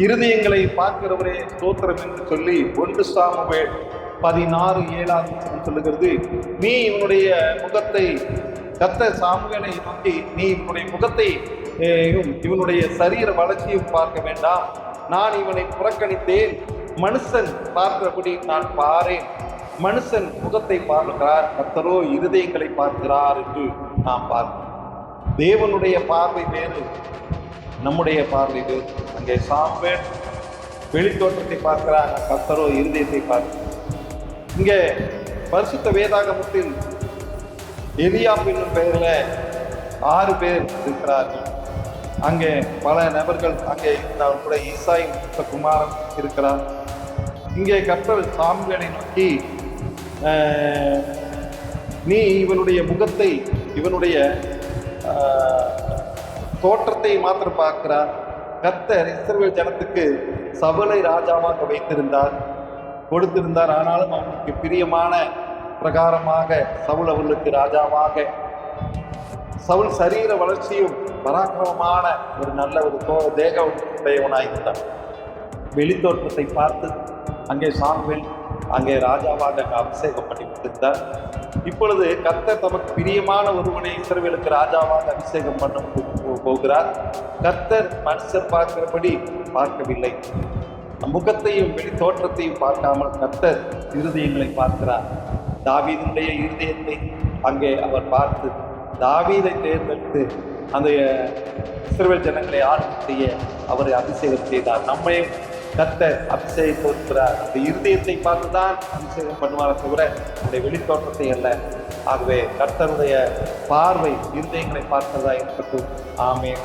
இருதயங்களை பார்க்கிறவரே ஸ்தோத்திரம் என்று சொல்லி 1 சாமுவேல் 16:7 சொல்லுகிறது, நீ இவனுடைய முகத்தை, கர்த்தர் சாமுவேலை நோக்கி, நீ இவனுடைய முகத்தை இவனுடைய சரீர வளர்ச்சியும் பார்க்க வேண்டாம், நான் இவனை புறக்கணித்தேன், மனுஷன் பார்க்கிறபடி நான் பாரேன், மனுஷன் முகத்தை பார்க்கிறார், கர்த்தரோ இருதயங்களை பார்க்கிறார் என்று நாம் பார்க்கிறோம். தேவனுடைய பார்வை வேறு, நம்முடைய பார்வை வேறு. அங்கே சாமுவேல் வெளித்தோற்றத்தை பார்க்கிறார், கர்த்தரோ இருதயத்தை பார்க்கிறார். இங்கே பரிசுத்த வேதாகமத்தில் எலியாப் என்னும் பெயரில் 6 பேர் இருக்கிறார்கள். அங்கே பல நபர்கள் அங்கே இருந்தாலும் கூட ஈசாய் குமாரன் இருக்கிறார். இங்கே கர்த்தர் சாமுவேலை நோக்கி, நீ இவனுடைய முகத்தை, இவனுடைய தோற்றத்தை மாத்திரம் பார்க்கிறார். கர்த்தர் இஸ்ரவேல் ஜனத்துக்கு சவுலை ராஜாவாக வைத்திருந்தார், கொடுத்திருந்தார். ஆனாலும் அவனுக்கு பிரியமான பிரகாரமாக சவுல் அவர்களுக்கு ராஜாவாக, சவுல் சரீர வளர்ச்சியும் பராக்கிரமமான ஒரு நல்ல ஒரு தேக உடையவனாயிருந்தார். வெளித்தோற்றத்தை பார்த்து அங்கே சாமுவேல் அங்கே ராஜாவாக அபிஷேகம் பண்ணி கொடுத்திருந்தார். இப்பொழுது கர்த்தர் தமக்கு பிரியமான ஒருவனை இஸ்ரவேலுக்கு ராஜாவாக அபிஷேகம் பண்ண போகிறார். கர்த்தர் மனுஷர் பார்க்கிறபடி பார்க்கவில்லை, முகத்தையும் வெளி தோற்றத்தையும் பார்க்காமல் கர்த்தர் இருதயங்களை பார்க்கிறார். தாவீதுடைய இருதயத்தை அங்கே அவர் பார்த்து தாவீதை தேர்ந்தெடுத்து அந்த இஸ்ரவேல் ஜனங்களை ஆட்சி செய்ய அவரை அபிஷேகம் செய்தார். நம்மையும் கர்த்தர் அபிஷேகம் கொடுக்கிறார். அந்த இருதயத்தை பார்த்துதான் அபிஷேகம் பண்ணுவார தவிர அந்த வெளித்தோற்றத்தை அல்ல. ஆகவே கர்த்தருடைய பார்வை இருதயங்களை பார்க்கிறதா இருக்கட்டும். ஆமென்.